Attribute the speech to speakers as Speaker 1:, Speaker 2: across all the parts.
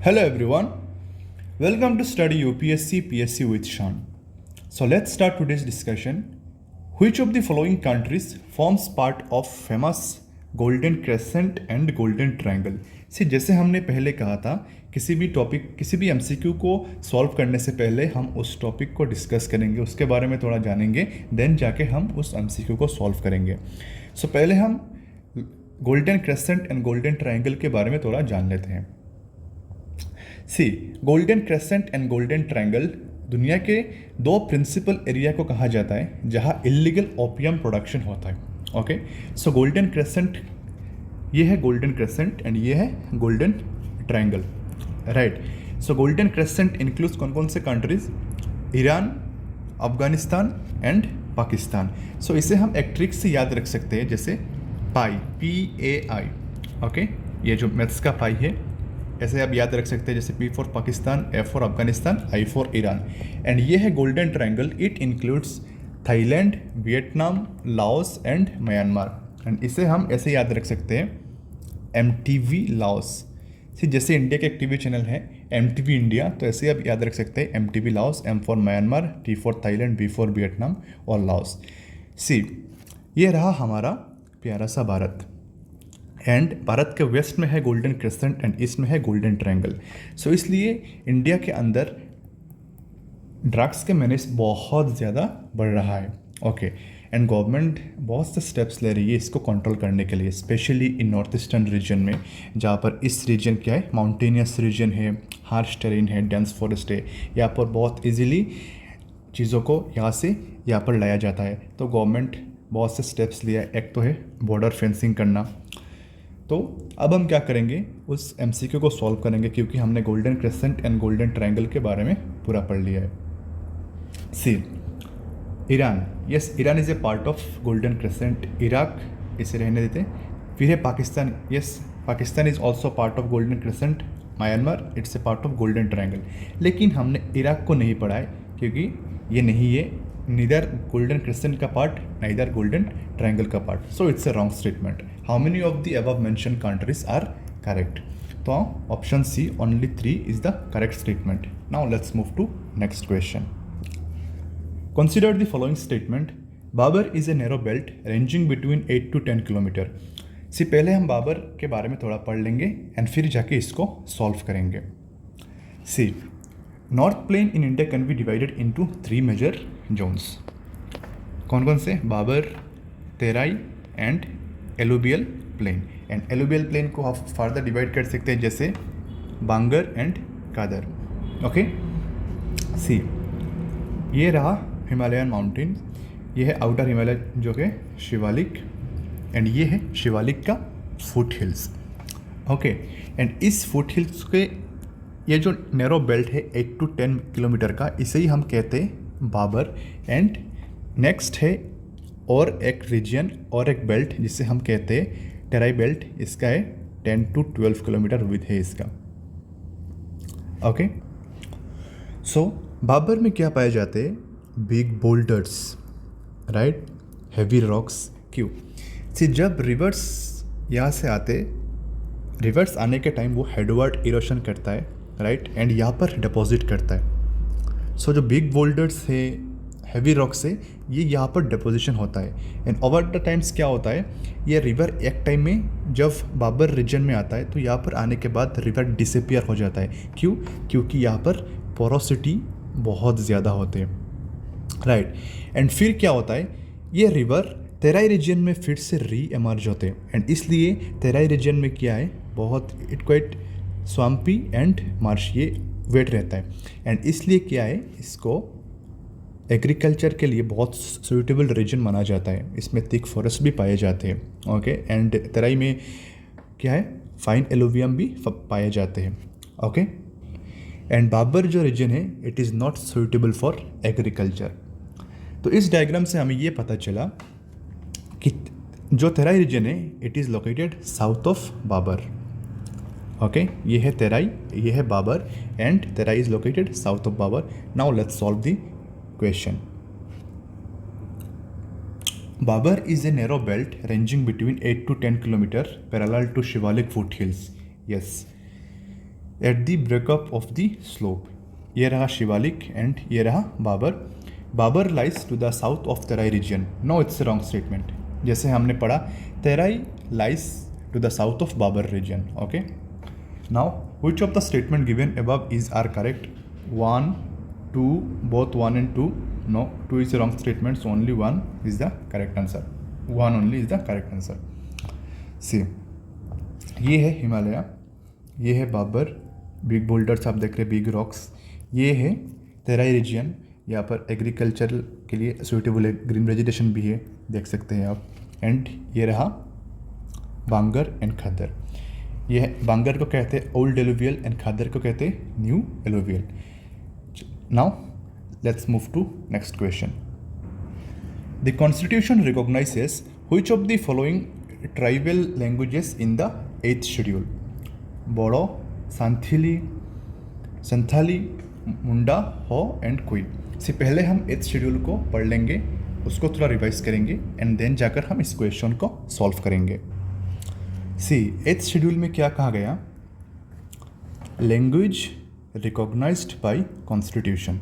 Speaker 1: Hello everyone, welcome to study UPSC PSC with Sean. So let's start today's discussion. Which of the following countries forms part of famous Golden Crescent and Golden Triangle? जैसे हमने पहले कहा था किसी भी topic किसी भी MCQ को सॉल्व करने से पहले हम उस टॉपिक को डिस्कस करेंगे, उसके बारे में थोड़ा जानेंगे, देन जाके हम उस एमसीक्यू को सॉल्व करेंगे. सो पहले हम golden crescent and golden triangle के बारे में थोड़ा जान लेते हैं. Golden crescent and golden triangle दुनिया के दो प्रिंसिपल एरिया को कहा जाता है जहां इलीगल ओपियम प्रोडक्शन होता है. ओके, सो गोल्डन क्रेसेंट ये है गोल्डन क्रेसेंट एंड ये है golden triangle, right. So golden crescent includes कौन कौन से countries? Iran, Afghanistan and Pakistan. So इसे हम एक ट्रिक से याद रख सकते हैं, जैसे पाई, PAI. ओके, ये जो मैथ्स का पाई है ऐसे आप याद रख सकते हैं, जैसे P for Pakistan, F for Afghanistan, I for Iran. And ये है golden triangle. It includes Thailand, Vietnam, Laos and Myanmar. And इसे हम ऐसे याद रख सकते हैं, MTV लाओस. जैसे इंडिया के एक टीवी चैनल है MTV इंडिया, तो ऐसे आप याद रख सकते हैं MTV Laos, M for Myanmar, T for Thailand, V for Vietnam और लाओस. ये रहा हमारा प्यारा सा भारत. एंड भारत के वेस्ट में है गोल्डन क्रेसेंट एंड ईस्ट में है गोल्डन ट्रायंगल. सो इसलिए इंडिया के अंदर ड्रग्स के मैनेज बहुत ज़्यादा बढ़ रहा है. ओके, एंड गवर्नमेंट बहुत से स्टेप्स ले रही है इसको कंट्रोल करने के लिए, specially in north eastern region में, जहाँ पर इस रीजन क्या है, माउंटेनियस रीजन है, हार्श टेरेन है, डेंस फॉरेस्ट है. यहाँ पर बहुत ईजीली चीज़ों को यहाँ से यहाँ पर लाया जाता है. तो गवर्नमेंट बहुत से स्टेप्स लिया है. एक तो है बॉर्डर फेंसिंग करना. तो अब हम क्या करेंगे, उस एमसीक्यू को सॉल्व करेंगे, क्योंकि हमने golden crescent and golden triangle के बारे में पूरा पढ़ लिया है. Iran, yes, Iran is a part of golden crescent. Iraq, इसे रहने देते. फिर है Pakistan, yes, Pakistan is also part of golden crescent. Myanmar, it's a part of golden triangle. लेकिन हमने इराक को नहीं पढ़ा है, क्योंकि ये नहीं है नीदर गोल्डन क्रेसेंट का पार्ट, नाइदर गोल्डन ट्रायंगल का part. So it's a wrong statement. How many of the above mention countries are correct? तो option C, only 3 is the correct statement. Now let's move to next question. Consider the following statement. Bhabar is a narrow belt ranging between 8 to 10 kilometre. पहले हम बाबर के बारे में थोड़ा पढ़ लेंगे and फिर जाके इसको सॉल्व करेंगे. North plain in India can be divided into 3 major zones. कौन कौन से? Bhabar, Terai and alluvial plain. And alluvial plain को आप फर्दर डिवाइड कर सकते हैं, जैसे बांगर एंड कादर. ओके, ये रहा हिमालयन माउंटेन. ये है आउटर हिमालय जो है शिवालिक, एंड ये है शिवालिक का फुट हिल्स. ओके, एंड इस फुट हिल्स के ये जो नैरो बेल्ट है 8 to 10 किलोमीटर का, इसे ही हम कहते हैं बाबर. एंड नेक्स्ट है और एक रीजन और एक बेल्ट जिसे हम कहते हैं टेराई बेल्ट. इसका है 10 to 12 किलोमीटर विथ है इसका. ओके, सो बाबर में क्या पाए जाते हैं? Big boulders, right, heavy rocks. क्यों? जब रिवर्स यहाँ से आते, रिवर्स आने के टाइम वो हेडवर्ड इरोशन करता है, राइट, एंड यहाँ पर डिपॉजिट करता है. सो जो बिग बोल्डर्स है, हैवी रॉक्स है, ये यहाँ पर डिपोजिशन होता है. एंड ओवर द टाइम्स क्या होता है, ये रिवर एक टाइम में जब बाबर रीजन में आता है तो यहाँ पर आने के बाद रिवर डिसअपियर हो जाता है. क्यों? क्योंकि यहाँ पर पोरोसिटी बहुत ज़्यादा होते हैं, राइट. एंड फिर क्या होता है, ये रिवर तेराई रीजन में फिर से री एमर्ज होते हैं. एंड इसलिए तेराई रीजन में क्या है, बहुत इट क्वाइट स्वाम्पी एंड मार्श, ये वेट रहता है. एंड इसलिए क्या है, इसको एग्रीकल्चर के लिए बहुत सूटेबल रीजन माना जाता है. इसमें थिक फॉरेस्ट भी पाए जाते हैं. ओके, एंड तराई में क्या है, फाइन एलुवियम भी पाए जाते हैं. ओके, एंड बाबर जो रीजन है, it is not suitable for agriculture. तो इस डायग्राम से हमें ये पता चला कि जो तेराई रीजन है, it is located south of Bhabar. Okay, ये है तेराई, ये है Bhabar, and Terai is located south of Bhabar. Now let's solve the question. Babar is a narrow belt ranging between 8 to 10 kilometers parallel to Shivalik foothills. Yes. At the breakup of the slope, ये रहा Shivalik and ये रहा Bhabar. Bhabar lies to the south of Terai region, no it's wrong statement. जैसे हमने पढ़ा Terai lies to the south of Bhabar region. Okay, now which of the statement given above is are correct? 1, 2, both 1 and 2? No, 2 is a wrong statement, so only 1 is the correct answer. 1 only is the correct answer. See, ये है हिमालय, ये है Babar, big boulders आप देख रहे हैं, big rocks. ये है तेराई रीजन, यहाँ पर एग्रीकल्चर के लिए सूटेबल है, ग्रीन वेजिटेशन भी है, देख सकते हैं आप। एंड ये रहा बांगर एंड खद्दर। ये है बांगर को कहते हैं ओल्ड एलुवियल एंड खद्दर को कहते हैं new alluvial. Now let's move to next question. The constitution recognises which of the following tribal languages in the 8th schedule? Bodo, Santhali, Munda, Ho and कुई। से पहले हम 8th शेड्यूल को पढ़ लेंगे, उसको थोड़ा रिवाइज करेंगे एंड देन जाकर हम इस क्वेश्चन को सॉल्व करेंगे। सी 8th शेड्यूल में क्या कहा गया? Language recognized by constitution.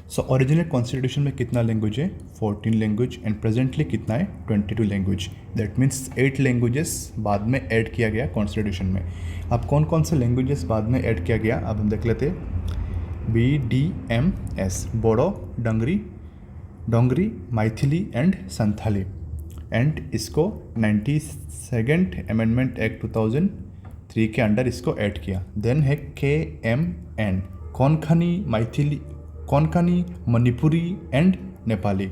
Speaker 1: So original constitution में कितना लैंग्वेज है? 14 लैंग्वेज एंड प्रेजेंटली कितना है? 22 लैंग्वेज। दैट मीन्स 8 लैंग्वेजेस बाद में ऐड किया गया कॉन्स्टिट्यूशन में। अब कौन कौन से लैंग्वेजेस बाद में ऐड किया गया अब हम देख लेते हैं। BDMS, Bodo, Dogri, Maithili and Santhali. And इसको 92nd अमेंडमेंट एक्ट 2003 के अंडर इसको ऐड किया। देन है KMN, Konkani, Manipuri and Nepali,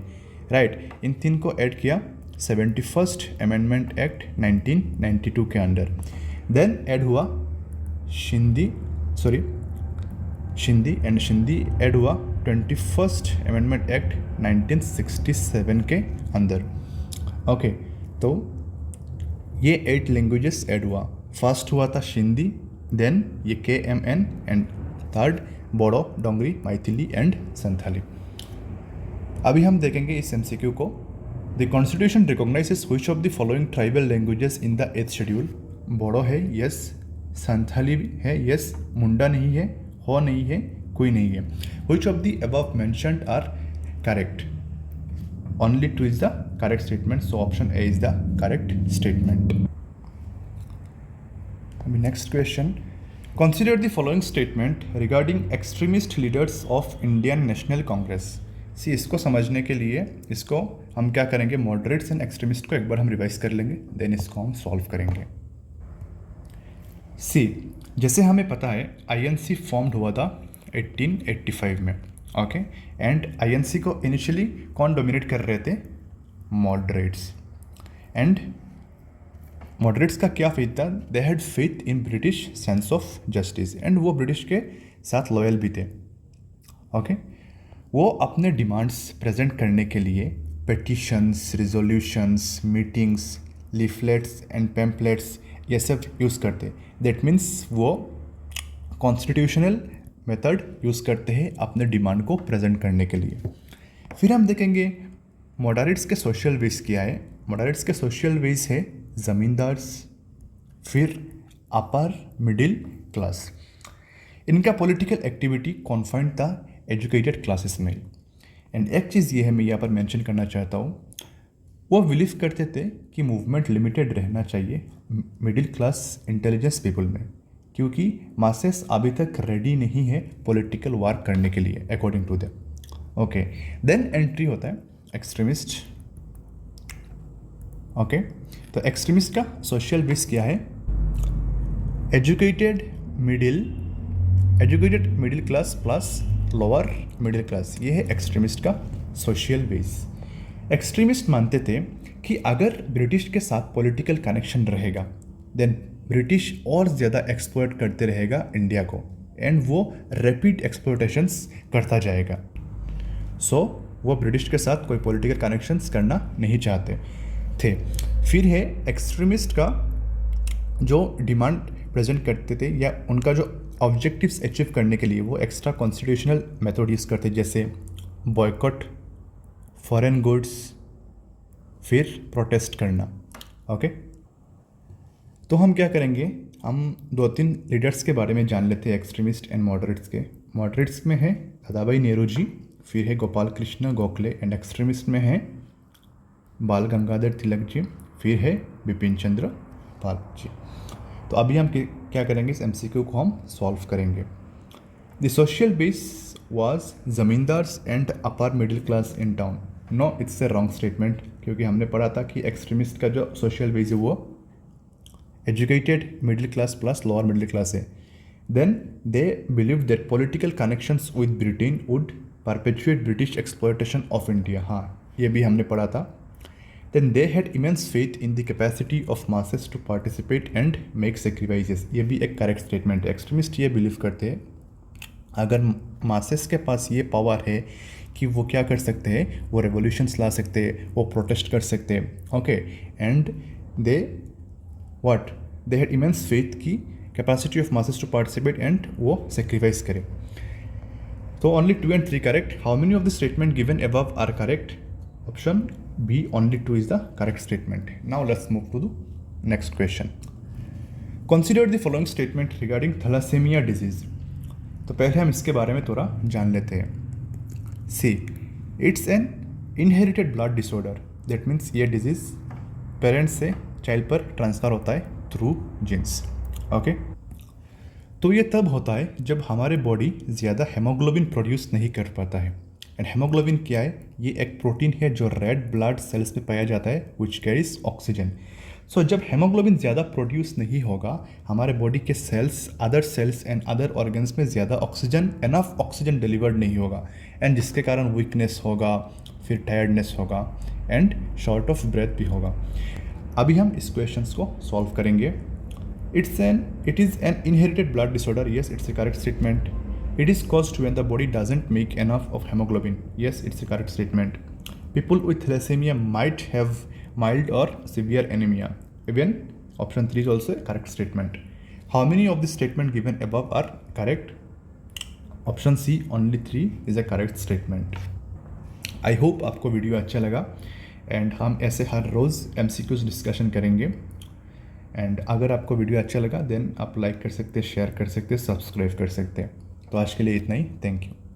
Speaker 1: right. इन 3 को ऐड किया 71st अमेंडमेंट एक्ट 1992 के अंडर। देन ऐड हुआ सिंधी ऐड हुआ 21st अमेंडमेंट एक्ट 1967 के अंदर। ओके, तो ये 8 लैंग्वेजेस ऐड हुआ। फर्स्ट हुआ था सिंधी, देन ये KMN and third Bodo, Dogri, Maithili and Santhali. अभी हम देखेंगे इस MCQ को। The constitution recognises which of the following tribal languages in the 8th schedule? Bodo है, यस। संथाली है, यस। मुंडा नहीं है, हो नहीं है, कोई नहीं है। Which of the above mentioned are correct? Only 2 is the correct statement, so option A is the correct statement. Next question. Consider the following statement regarding extremist leaders of Indian National Congress. See, इसको समझने के लिए इसको हम क्या करेंगे? Moderates and extremist को एक बार हम रिवाइज कर लेंगे, देन इसको हम सॉल्व करेंगे। सी, जैसे हमें पता है INC फॉर्म्ड हुआ था 1885 में, ओके। एंड INC को इनिशियली कौन डोमिनेट कर रहे थे? मॉडरेट्स। एंड मॉडरेट्स का क्या फेथ था? They had faith in British sense of justice, and वो ब्रिटिश के साथ लॉयल भी थे, ओके। वो अपने डिमांड्स प्रेजेंट करने के लिए petitions, resolutions, meetings, leaflets and pamphlets ये सब यूज़ करते। दैट मीन्स वो कॉन्स्टिट्यूशनल मेथड यूज़ करते हैं अपने डिमांड को प्रेजेंट करने के लिए। फिर हम देखेंगे मॉडरेट्स के सोशल वेज क्या है। मॉडरेट्स के सोशल वेज है ज़मींदार्स, फिर अपर मिडिल क्लास। इनका पॉलिटिकल एक्टिविटी कॉन्फाइंड था एजुकेटेड क्लासेस में। एंड एक चीज़ ये है मैं यहाँ पर मेंशन करना चाहता हूँ, वो बिलीव करते थे कि मूवमेंट लिमिटेड रहना चाहिए मिडिल क्लास इंटेलिजेंस पीपल में, क्योंकि मासेस अभी तक रेडी नहीं है पॉलिटिकल वार करने के लिए according to them. Okay, then entry होता है एक्सट्रीमिस्ट। ओके, तो एक्सट्रीमिस्ट का सोशल बेस क्या है? Educated middle class plus lower middle class, ये है एक्सट्रीमिस्ट का सोशल बेस। एक्सट्रीमिस्ट मानते थे कि अगर ब्रिटिश के साथ पॉलिटिकल कनेक्शन रहेगा देन ब्रिटिश और ज़्यादा एक्सप्लॉइट करते रहेगा इंडिया को, एंड वो रैपिड एक्सप्लॉइटेशंस करता जाएगा। सो वो ब्रिटिश के साथ कोई पॉलिटिकल कनेक्शंस करना नहीं चाहते थे। फिर है एक्सट्रीमिस्ट का जो डिमांड प्रेजेंट करते थे या उनका जो ऑब्जेक्टिव्स अचीव करने के लिए वो एक्स्ट्रा कॉन्स्टिट्यूशनल मेथड यूज़ करते, जैसे बॉयकॉट, फॉरेन गुड्स, फिर प्रोटेस्ट करना। ओके, तो हम क्या करेंगे, हम 2-3 लीडर्स के बारे में जान लेते हैं, एक्सट्रीमिस्ट एंड मॉडरेट्स के। मॉडरेट्स में है दादाभाई नेहरू जी, फिर है गोपाल कृष्ण गोखले, एंड एक्सट्रीमिस्ट में है बाल गंगाधर तिलक जी, फिर है बिपिन चंद्र पाल जी। तो अभी हम क्या करेंगे, इस एमसीक्यू को हम सॉल्व करेंगे। The social base was zamindars and upper middle class in town. No, it's a wrong statement, क्योंकि हमने पढ़ा था कि एक्सट्रीमिस्ट का जो सोशल बेस है वो educated middle class plus lower middle class है। Then they believe that political connections with Britain would perpetuate British exploitation of India. हाँ, ये भी हमने पढ़ा था। Then they had immense faith in the capacity of masses to participate and make sacrifices. ये भी एक करेक्ट स्टेटमेंट है। एक्सट्रीमिस्ट ये बिलीव करते हैं अगर मासेस के पास ये पावर है कि वो क्या कर सकते हैं, वो रेवोल्यूशंस ला सकते हैं, वो प्रोटेस्ट कर सकते हैं। Okay, and they they had immense faith की capacity of masses to participate and वो सेक्रीफाइस करें। तो only 2 and 3 correct. How many of the statement given above are correct? Option B, only 2 is the correct statement. Now let's move to the next question. Consider the following statement regarding thalassaemia disease. तो पहले हम इसके बारे में थोड़ा जान लेते हैं। See, it's an inherited blood disorder. That means ये डिजीज़ पेरेंट्स से चाइल्ड पर ट्रांसफ़र होता है थ्रू जीन्स। ओके, तो ये तब होता है जब हमारे बॉडी ज़्यादा हेमोग्लोबिन प्रोड्यूस नहीं कर पाता है। एंड हेमोग्लोबिन क्या है? ये एक प्रोटीन है जो रेड ब्लड सेल्स में पाया जाता है, विच कैरीज ऑक्सीजन। सो जब हेमोग्लोबिन ज़्यादा प्रोड्यूस नहीं होगा, हमारे बॉडी के cells, other cells and other organs में ज़्यादा ऑक्सीजन, एनफ ऑक्सीजन डिलीवर्ड नहीं होगा, एंड जिसके कारण वीकनेस होगा, फिर टायर्डनेस होगा, एंड शॉर्ट ऑफ ब्रेथ भी होगा। अभी हम इस क्वेश्चंस को सॉल्व करेंगे। It is an inherited blood disorder. Yes, it's a correct statement. It is caused when the body doesn't make enough of hemoglobin. Yes, it's a correct statement. People with thalassemia might have mild or severe anemia. Even option 3 is also a correct statement. How many of the statement given above are correct? Option C, only 3 is a correct statement. I hope आपको video अच्छा लगा, and हम ऐसे हर रोज़ MCQs discussion करेंगे। And अगर आपको video अच्छा लगा देन आप लाइक कर सकते हैं, शेयर कर सकते हैं, सब्सक्राइब कर सकते हैं। तो आज के लिए इतना ही। Thank you.